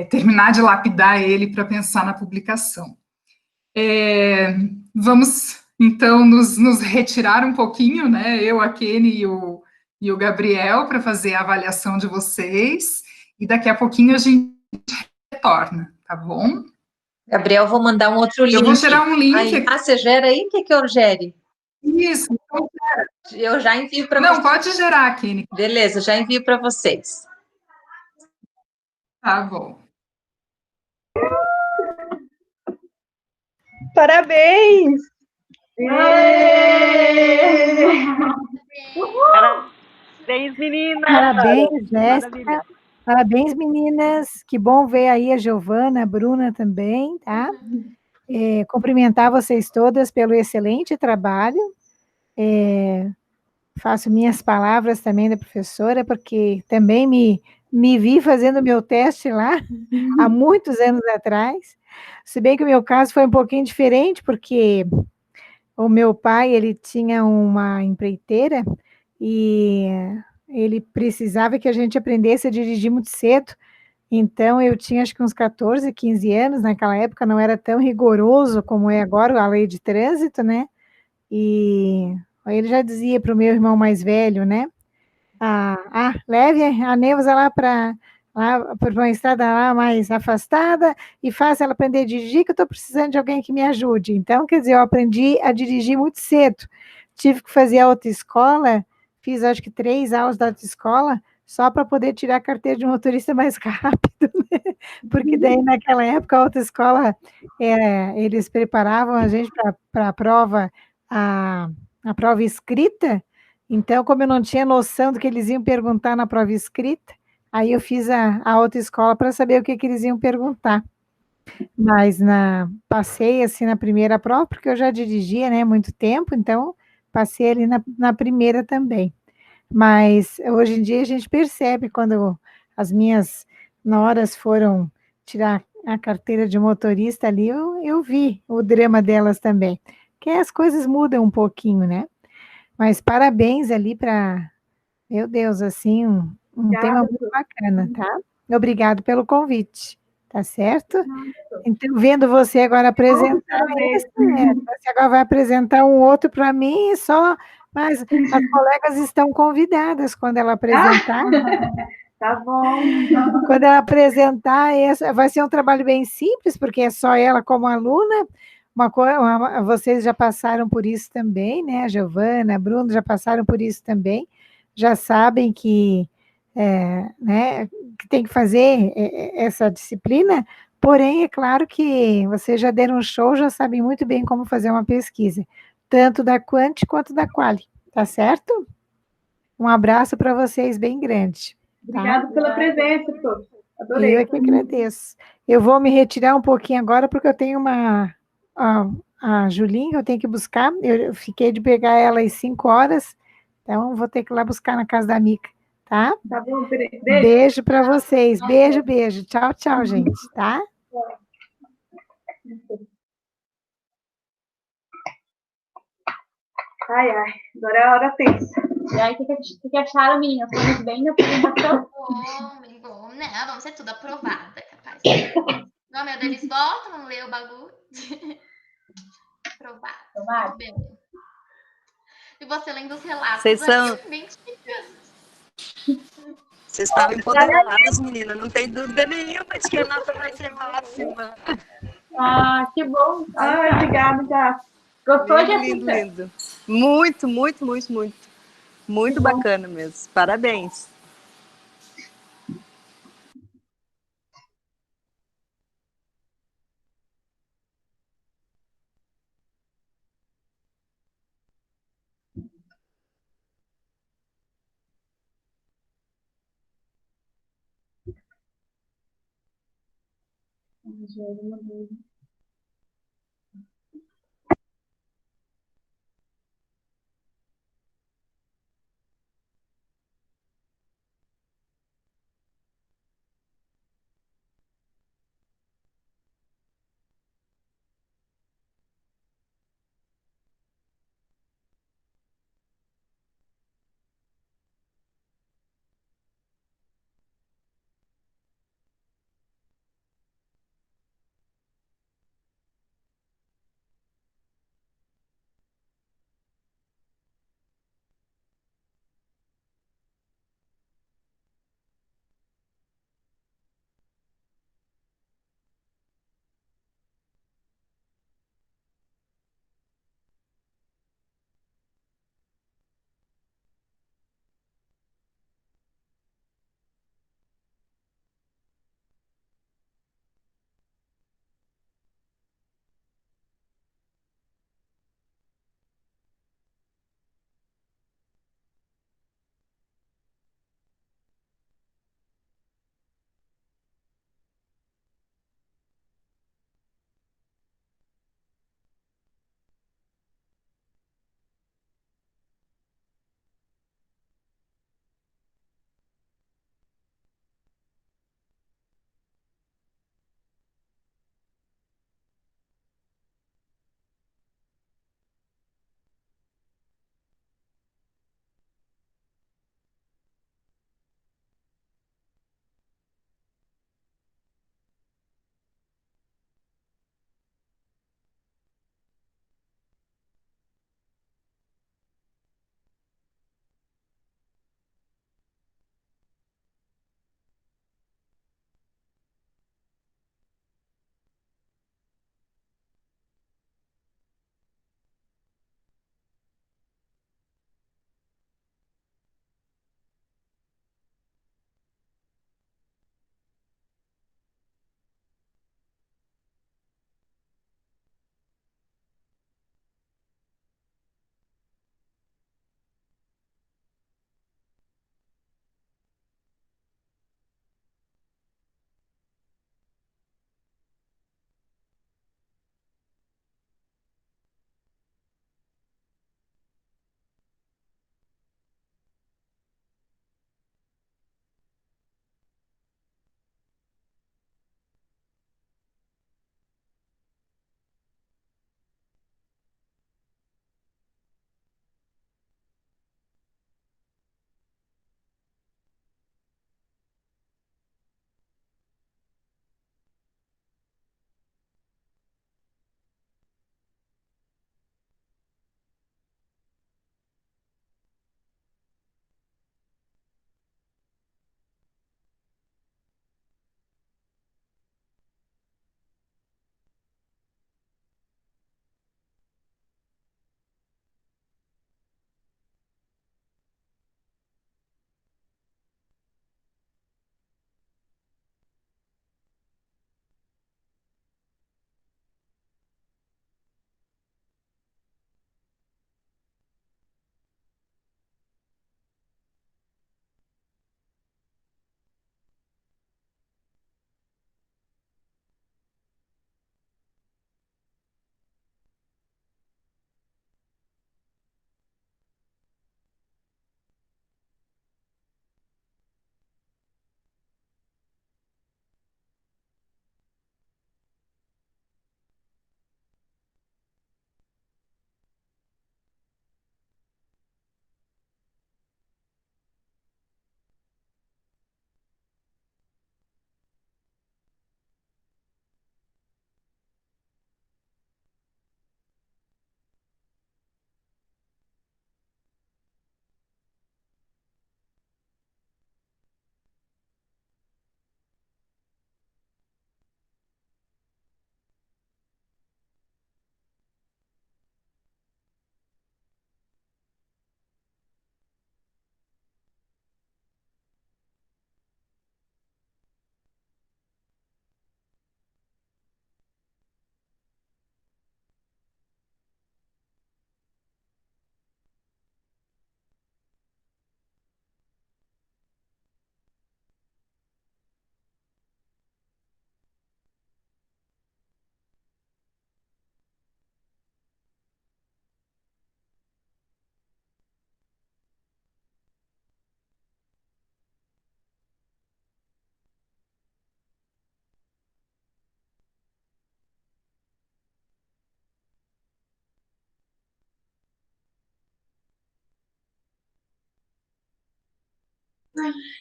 terminar de lapidar ele para pensar na publicação. Vamos, então, nos retirar um pouquinho, né? Eu, a Kenny e o Gabriel, para fazer a avaliação de vocês. E daqui a pouquinho a gente retorna, tá bom? Gabriel, vou mandar um outro link. Eu vou gerar um link. Aí. Ah, você gera aí? O que que eu gere? Isso. Eu já envio para Não, vocês. pode gerar, Kenny. Beleza, já envio para vocês. Tá bom. Parabéns! Parabéns, meninas! Parabéns, Jéssica. Maravilha. Parabéns, meninas. Que bom ver aí a Giovana, a Bruna também, tá? Cumprimentar vocês todas pelo excelente trabalho. Faço minhas palavras também da professora, porque também me vi fazendo meu teste lá há muitos anos atrás. Se bem que o meu caso foi um pouquinho diferente, porque o meu pai, ele tinha uma empreiteira e ele precisava que a gente aprendesse a dirigir muito cedo. Então, eu tinha acho que uns 14, 15 anos, naquela época não era tão rigoroso como é agora a lei de trânsito, né? E aí ele já dizia para o meu irmão mais velho, né? Leve a Neuza lá para uma estrada lá mais afastada e faça ela aprender a dirigir, que eu estou precisando de alguém que me ajude. Então, quer dizer, eu aprendi a dirigir muito cedo. Tive que fazer autoescola, fiz acho que 3 aulas da autoescola, só para poder tirar a carteira de motorista mais rápido, né? Porque daí naquela época a autoescola, eles preparavam a gente para a prova escrita, então, como eu não tinha noção do que eles iam perguntar na prova escrita, aí eu fiz a autoescola para saber o que eles iam perguntar. Mas passei assim na primeira prova, porque eu já dirigia, né, muito tempo, então passei ali na primeira também. Mas hoje em dia a gente percebe quando as minhas noras foram tirar a carteira de motorista ali, eu vi o drama delas também, que as coisas mudam um pouquinho, né? Mas parabéns ali para, meu Deus, assim, um tema muito bacana, tá? Obrigado pelo convite, tá certo? Então, vendo você agora apresentar esse, você agora vai apresentar um outro para mim, mas as colegas estão convidadas quando ela apresentar. Tá bom. Quando ela apresentar, vai ser um trabalho bem simples, porque é só ela como aluna. Vocês já passaram por isso também, né? A Giovana, a Bruna já passaram por isso também. Já sabem né, que tem que fazer essa disciplina, porém, é claro que vocês já deram um show, já sabem muito bem como fazer uma pesquisa, tanto da Quant quanto da Quali, tá certo? Um abraço para vocês bem grande. Obrigada pela presença, Tô. Adorei. Eu é que agradeço. Eu vou me retirar um pouquinho agora, porque eu tenho a Julinha, eu tenho que buscar. Eu fiquei de pegar ela às 5 horas, então vou ter que ir lá buscar na casa da Mica, tá? Tá bom, beijo. Beijo para vocês. Beijo, beijo. Tchau, tchau, gente, tá? Ai, agora é a hora tensa. E aí, o que acharam, meninas? Fomos bem na apresentação? Bom, né? Vamos ser tudo aprovada, capaz. Não, meu Deus, eles voltam, não lê o bagulho. Aprovado. Aprovado. Bem. E você lendo os relatos Vocês são... bem típicos. Vocês estavam empoderadas, meninas, não tem dúvida nenhuma de que a nota vai ser máxima. Ah, que bom. Obrigada, Gato. Gostou, lindo, Jéssica? lindo, lindo. Muito, muito, muito, muito. Muito bacana mesmo. Parabéns.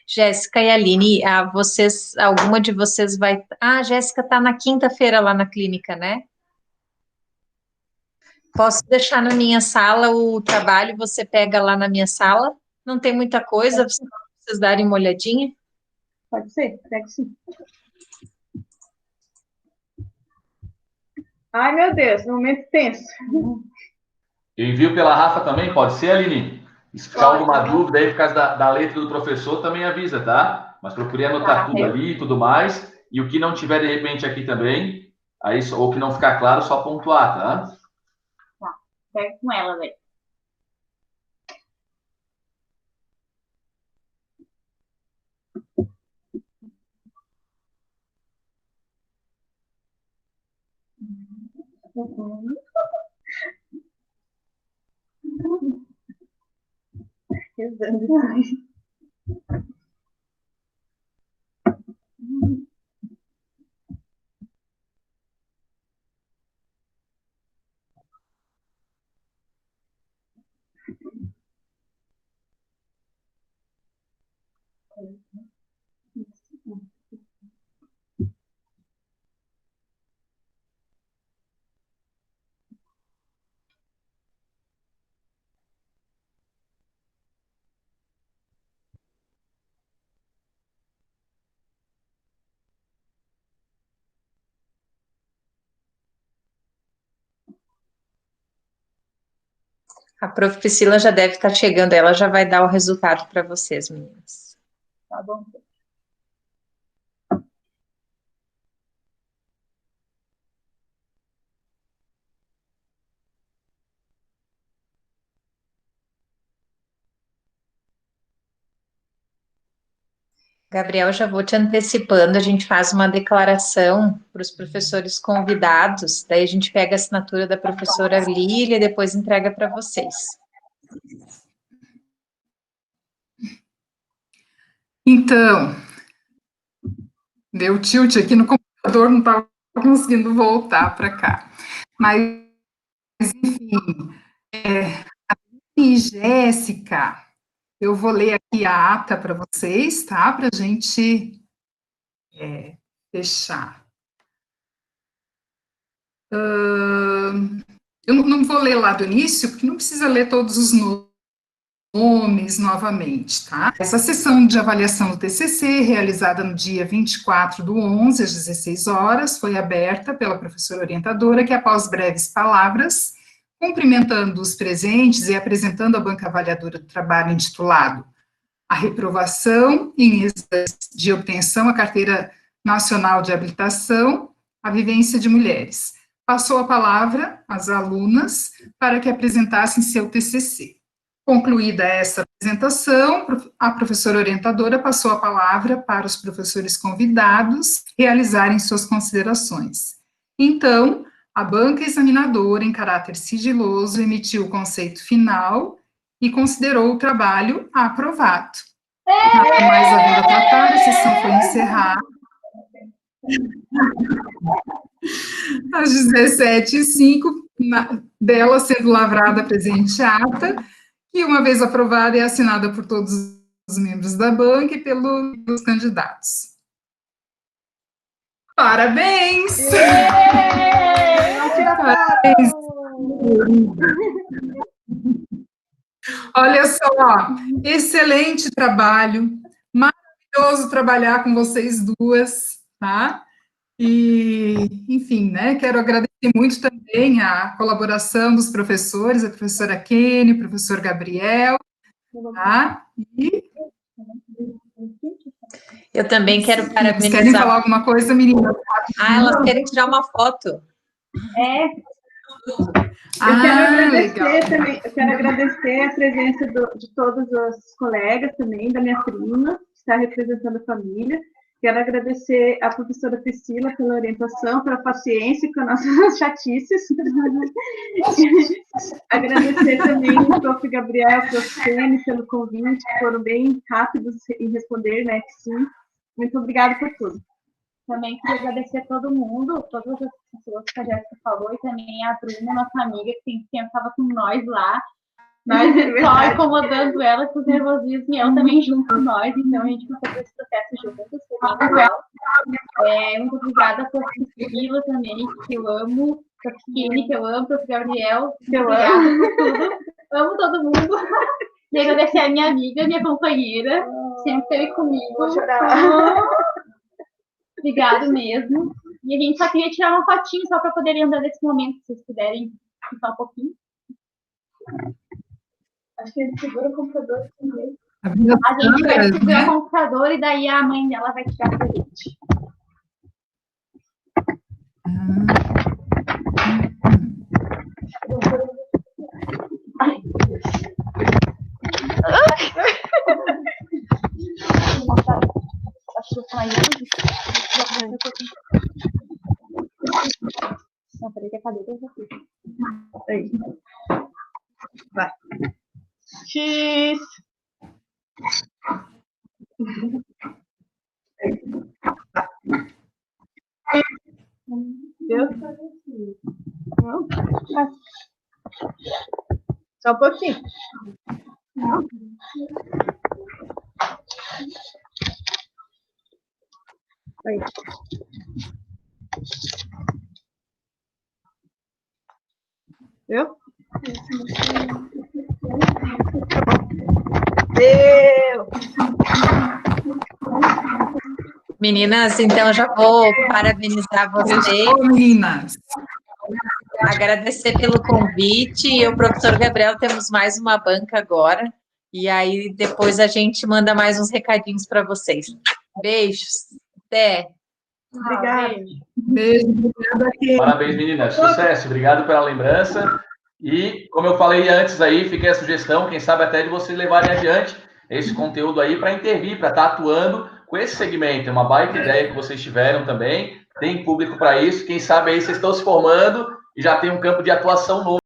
Jéssica e Aline, alguma de vocês vai... Ah, a Jéssica está na quinta-feira lá na clínica, né? Posso deixar na minha sala o trabalho, você pega lá na minha sala? Não tem muita coisa, só pra vocês darem uma olhadinha? Pode ser, pega sim. Ai, meu Deus, momento tenso. Eu envio pela Rafa também, pode ser, Aline? Se ficar alguma dúvida aí por causa da letra do professor, também avisa, tá? Mas procurei anotar tudo ali e tudo mais. E o que não tiver, de repente, aqui também, aí, ou que não ficar claro, só pontuar, tá? Tá, pega com ela, velho. Rezando. A prof. Priscila já deve estar chegando, ela já vai dar o resultado para vocês, meninas. Tá bom. Gabriel, já vou te antecipando, a gente faz uma declaração para os professores convidados, daí a gente pega a assinatura da professora Lília e depois entrega para vocês. Então, deu tilt aqui no computador, não estava conseguindo voltar para cá. Mas, enfim, e Jéssica, eu vou ler aqui a ata para vocês, tá? Para a gente fechar. Eu não vou ler lá do início, porque não precisa ler todos os nomes novamente, tá? Essa sessão de avaliação do TCC, realizada no dia 24/11, às 16 horas, foi aberta pela professora orientadora, que após breves palavras, cumprimentando os presentes e apresentando a banca avaliadora do trabalho intitulado A Reprovação em Exames de Obtenção à Carteira Nacional de Habilitação, a Vivência de Mulheres, passou a palavra às alunas para que apresentassem seu TCC. Concluída essa apresentação, a professora orientadora passou a palavra para os professores convidados realizarem suas considerações. Então, a banca examinadora, em caráter sigiloso, emitiu o conceito final e considerou o trabalho aprovado. Nada mais havendo a tratar, a sessão foi encerrada. Às 17h05, dela sendo lavrada a presente ata, que, uma vez aprovada, é assinada por todos os membros da banca e pelos candidatos. Parabéns! Parabéns! Olha só, excelente trabalho, maravilhoso trabalhar com vocês duas, tá? E, enfim, né, quero agradecer muito também a colaboração dos professores, a professora Kene, o professor Gabriel, tá? E... Eu também quero parabenizar. Vocês querem falar alguma coisa, meninas? Ah, elas querem tirar uma foto. Eu quero agradecer a presença de todos os colegas também, da minha prima, que está representando a família. Quero agradecer à professora Priscila pela orientação, pela paciência com as nossas chatices. Agradecer também ao prof. Gabriel, ao prof. Kene, pelo convite, que foram bem rápidos em responder, né, que sim. Muito obrigada por tudo. Também queria agradecer a todo mundo, todas as pessoas que a Jéssica falou, e também a Bruna, nossa amiga, que tem tempo estava com nós lá, Nós só incomodando ela com os nervosismos e ela também junto com nós, então a gente passou por esse processo juntos, foi bem legal. Muito obrigada por Priscila também, que eu amo, por Kine, que eu amo, por Gabriel, que eu amo por tudo, amo todo mundo. E agradecer a minha amiga, minha companheira, sempre esteve comigo. Vou chorar. Obrigado mesmo. E a gente só queria tirar uma fotinho só para poder lembrar desse momento, se vocês puderem ficar um pouquinho. Acho que ele segura o computador também. A gente vai segurar o computador e daí a mãe dela vai tirar pra gente. Não, peraí que a cadeira aqui. Vai. X. Deu? Não? Só um pouquinho. Aí. Deu? Deu! Meninas, então já vou parabenizar vocês. Meninas. Agradecer pelo convite. Eu e o professor Gabriel temos mais uma banca agora. E aí depois a gente manda mais uns recadinhos para vocês. Beijos. Até. Obrigada. Beijo. Parabéns, meninas. Sucesso. Obrigado pela lembrança. E, como eu falei antes aí, fica a sugestão, quem sabe até de vocês levarem adiante esse conteúdo aí para intervir, para estar atuando com esse segmento. É uma baita ideia que vocês tiveram também. Tem público para isso. Quem sabe aí vocês estão se formando e já tem um campo de atuação novo.